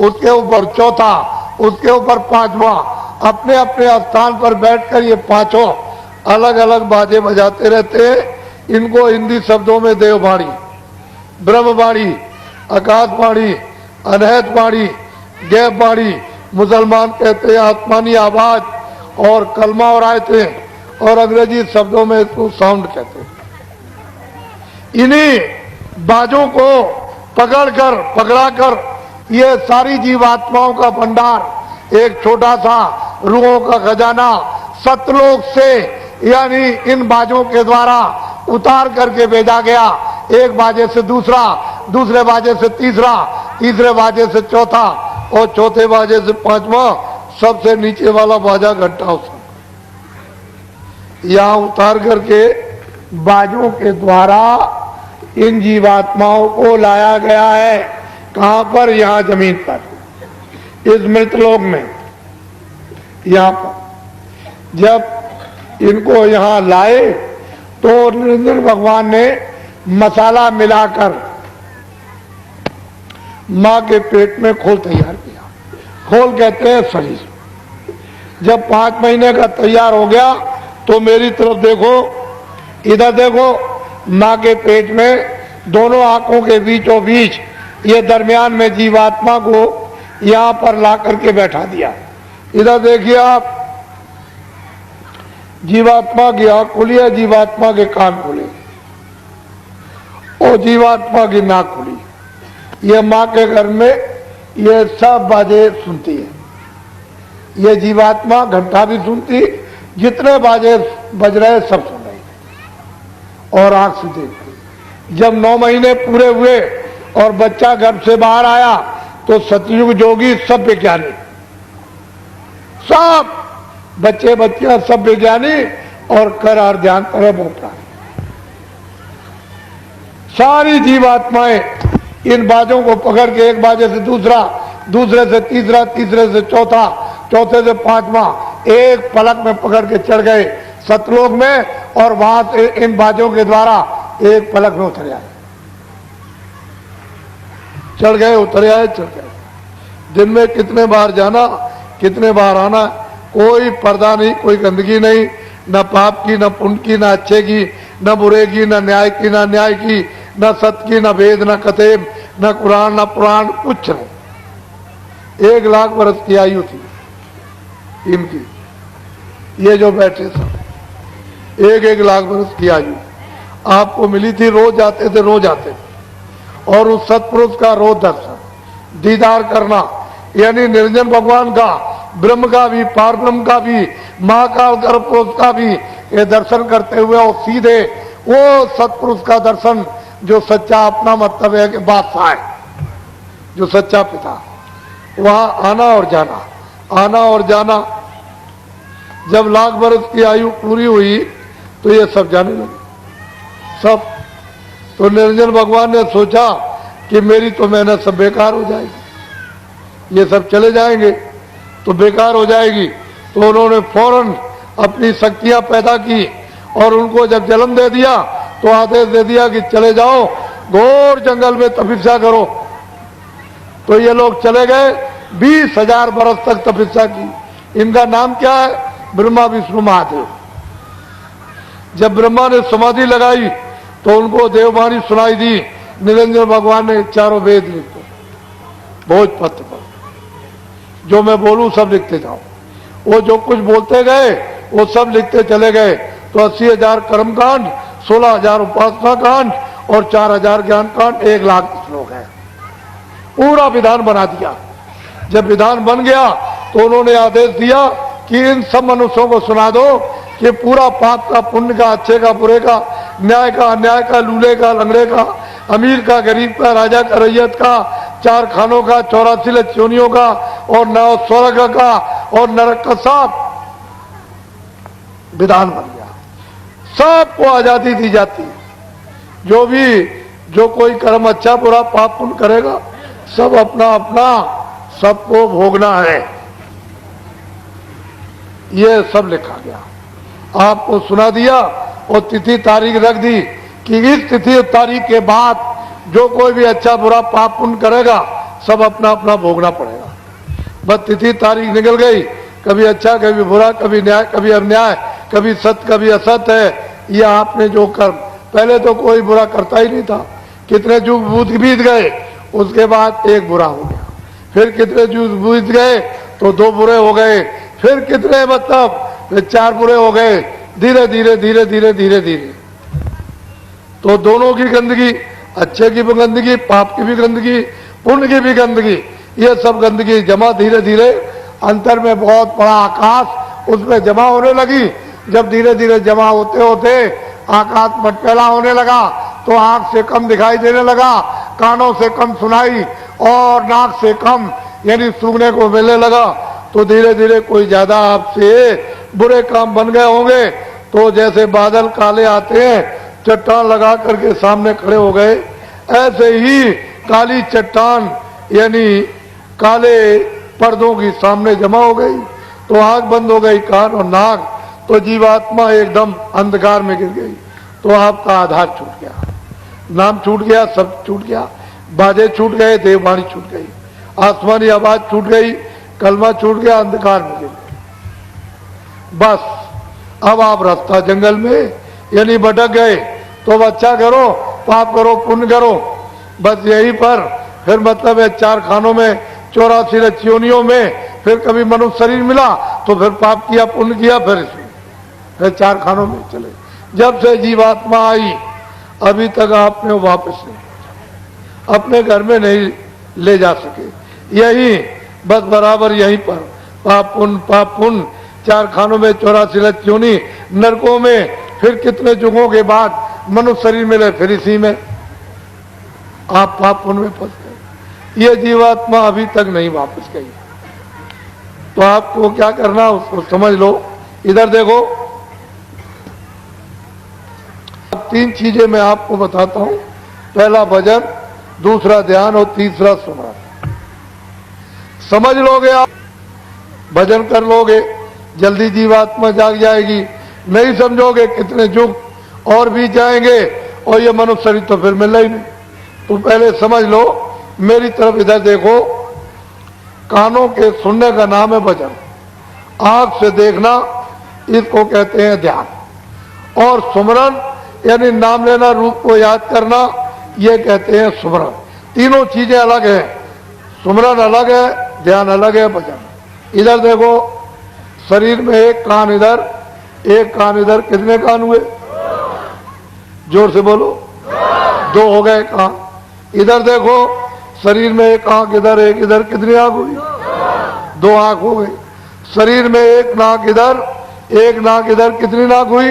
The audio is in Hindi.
उसके ऊपर चौथा, उसके ऊपर पांचवा, अपने अपने स्थान पर बैठकर ये पांचों अलग अलग बाजे बजाते रहते हैं। इनको हिंदी शब्दों में देववाणी, ब्रह्मवाणी, आकाशवाणी, अनहतवाणी, गैबवाणी, मुसलमान कहते हैं आसमानी आवाज, और कलमा और आयतें, और अंग्रेजी शब्दों में इसको साउंड कहते हैं। इन्हीं बाजों को पकड़ाकर ये सारी जीवात्माओं का भंडार, एक छोटा सा रूहों का खजाना सतलोक से, यानी इन बाजों के द्वारा उतार करके भेजा गया। एक बाजे से दूसरा, दूसरे बाजे से तीसरा, तीसरे बाजे से चौथा, और चौथे बाजे से पांचवा, सबसे नीचे वाला बाजा घंटा उसका यहां उतार करके बाजों के द्वारा इन जीवात्माओं को लाया गया है। कहां पर? यहां जमीन पर, इस मृतलोक में। यहां पर जब इनको यहां लाए तो निरंजन भगवान ने मसाला मिलाकर मां के पेट में खोल तैयार किया। खोल कहते हैं शरीर। जब 5 महीने का तैयार हो गया तो मेरी तरफ देखो, इधर देखो, मां के पेट में दोनों आंखों के बीचों बीच ये दरमियान में जीवात्मा को यहां पर ला करके बैठा दिया। इधर देखिए आप, जीवात्मा की आंख खुली है, जीवात्मा के कान खुले और जीवात्मा की नाक खुली। ये मां के घर में ये सब बाजे सुनती है। ये जीवात्मा घंटा भी सुनती, जितने बाजे बज रहे सब सुन रही और आंख से देखती। जब 9 महीने पूरे हुए और बच्चा गर्भ से बाहर आया तो सतयुग जोगी सब वैज्ञानिक, सब बच्चे बच्चियां सब वैज्ञानिक और करार ध्यान तरफ होता। सारी जीवात्माएं इन बाजों को पकड़ के एक बाजे से दूसरा, दूसरे से तीसरा, तीसरे से चौथा, चौथे से पांचवा, एक पलक में पकड़ के चढ़ गए सतलोक में, और वहां से इन बाजों के द्वारा एक पलक में उतर आए। चढ़ गए, उतर आए, चढ़ गए। दिन में कितने बार जाना, कितने बार आना, कोई पर्दा नहीं, कोई गंदगी नहीं, न पाप की, न पुण्य की, न अच्छे की, न बुरे की, न न्याय की, न न्याय की, न सत्य की, न वेद, न कतेब, न कुरान, न पुराण, कुछ नहीं। 1 लाख वर्ष की आयु थी इनकी। ये जो बैठे सब 1-1 लाख वर्ष की आयु आपको मिली थी। रोज आते थे, रोज आते थे, और उस सत्पुरुष का रोज दर्शन दीदार करना, यानी निरंजन भगवान का, ब्रह्म का भी, पार ब्रह्म का भी, महाकाल गर्भपुरुष का भी ये दर्शन करते हुए और सीधे वो सत्पुरुष का दर्शन जो सच्चा, अपना मतलब है कि बादशाह है, जो सच्चा पिता, वहां आना और जाना, आना और जाना। जब लाख वर्ष की आयु पूरी हुई तो ये सब जाने लगे, सब। तो निरंजन भगवान ने सोचा कि मेरी तो मेहनत सब बेकार हो जाएगी, ये सब चले जाएंगे तो बेकार हो जाएगी। तो उन्होंने फौरन अपनी शक्तियां पैदा की और उनको जब जन्म दे दिया तो आदेश दे दिया कि चले जाओ, घोर जंगल में तपस्या करो। तो ये लोग चले गए, 20,000 बरस तक तपस्या की। इनका नाम क्या है? ब्रह्मा विष्णु महादेव। जब ब्रह्मा ने समाधि लगाई तो उनको देववाणी सुनाई दी। निरंजन भगवान ने चारों वेद लिखे भोजपत्र पर, जो मैं बोलूं सब लिखते जाओ। वो जो कुछ बोलते गए वो सब लिखते चले गए। तो 80,000 कर्मकांड, 16,000 उपासना कांड और 4,000 ज्ञान कांड, 1 लाख श्लोक है। पूरा विधान बना दिया। जब विधान बन गया तो उन्होंने आदेश दिया कि इन सब मनुष्यों को सुना दो कि पूरा पाप का, पुण्य का, अच्छे का, बुरे का, न्याय का, अन्याय का, लूले का, लंगड़े का, अमीर का, गरीब का, राजा का, रैयत का, 4 खानों का, 84 लक्षणियों का, और 9 स्वर्ग का और नरक का, सब विधान बन गया। सबको आजादी दी जाती है। जो कोई कर्म अच्छा बुरा पाप पुण्य करेगा, सब अपना अपना सबको भोगना है। ये सब लिखा गया, आपको सुना दिया और तिथि तारीख रख दी कि इस तिथि तारीख के बाद जो कोई भी अच्छा बुरा पाप पुण्य करेगा सब अपना अपना भोगना पड़ेगा। बस तिथि तारीख निकल गई, कभी अच्छा कभी बुरा, कभी न्याय कभी अन्याय, कभी सत्य कभी असत्य है। ये आपने जो कर्म, पहले तो कोई बुरा करता ही नहीं था, कितने युग बीत गए, उसके बाद एक बुरा हो गया, फिर कितने युग बीत गए तो दो बुरे हो गए, फिर कितने मतलब 4 बुरे हो गए, धीरे धीरे धीरे धीरे धीरे धीरे तो दोनों की गंदगी, अच्छे की भी गंदगी, पाप की भी गंदगी, पुण्य की भी गंदगी, ये सब गंदगी जमा धीरे धीरे अंतर में बहुत बड़ा आकाश उसमें जमा होने लगी। जब धीरे धीरे जमा होते होते आकाश मटमैला होने लगा तो आंख से कम दिखाई देने लगा, कानों से कम सुनाई और नाक से कम यानी सूंघने को मिलने लगा। तो धीरे धीरे कोई ज्यादा आपसे बुरे काम बन गए होंगे, तो जैसे बादल काले आते हैं चट्टान लगा करके सामने खड़े हो गए, ऐसे ही काली चट्टान यानी काले पर्दों की सामने जमा हो गई। तो आंख बंद हो गई, कान और नाक, तो जीवात्मा एकदम अंधकार में गिर गई। तो आपका आधार छूट गया, नाम छूट गया, सब छूट गया, बाजे छूट गए, देववाणी छूट गई, आसमानी आवाज छूट गई, कलमा छूट गया, अंधकार में गिर गए। बस अब आप रास्ता जंगल में यानी भटक गए। तो अब अच्छा करो, पाप करो, पुण्य करो, बस यही पर फिर मतलब है 4 खानों में 84 रचियोनियों में फिर कभी मनुष्य शरीर मिला तो फिर पाप किया, पुण्य किया, फिर 4 खानों में चले। जब से जीवात्मा आई अभी तक आपने वापस नहीं, अपने घर में नहीं ले जा सके, यही बस बराबर यहीं पर पाप पुण्य 4 खानों में 84 रचियोनी, नरकों में फिर कितने युगों के बाद मनुष्य शरीर मिले, फिर इसी में आप पाप पुण्य में फंस गए। ये जीवात्मा अभी तक नहीं वापस गई। तो आपको क्या करना उसको समझ लो। इधर देखो, 3 चीजें मैं आपको बताता हूं, पहला भजन, दूसरा ध्यान और तीसरा सुमरन। समझ लोगे आप, भजन कर लोगे, जल्दी जीवात्मा जाग जाएगी। नहीं समझोगे कितने युग और भी जाएंगे और ये मनुष्य शरीर तो फिर मिलना ही नहीं। तो पहले समझ लो, मेरी तरफ इधर देखो, कानों के सुनने का नाम है भजन, आंख से देखना इसको कहते हैं ध्यान, और सुमरन यानी नाम लेना, रूप को याद करना, ये कहते हैं सुमरन। तीनों चीजें अलग हैं, सुमरन अलग है, ध्यान अलग है, भजन। इधर देखो, शरीर में एक कान इधर, एक कान इधर, कितने कान हुए? जोर से बोलो, 2 हो गए कान। इधर देखो, शरीर में एक आंख इधर, एक इधर, कितनी आंख हुई? 2 आंख हो गई। शरीर में एक नाक इधर, एक नाक इधर, कितनी नाक हुई?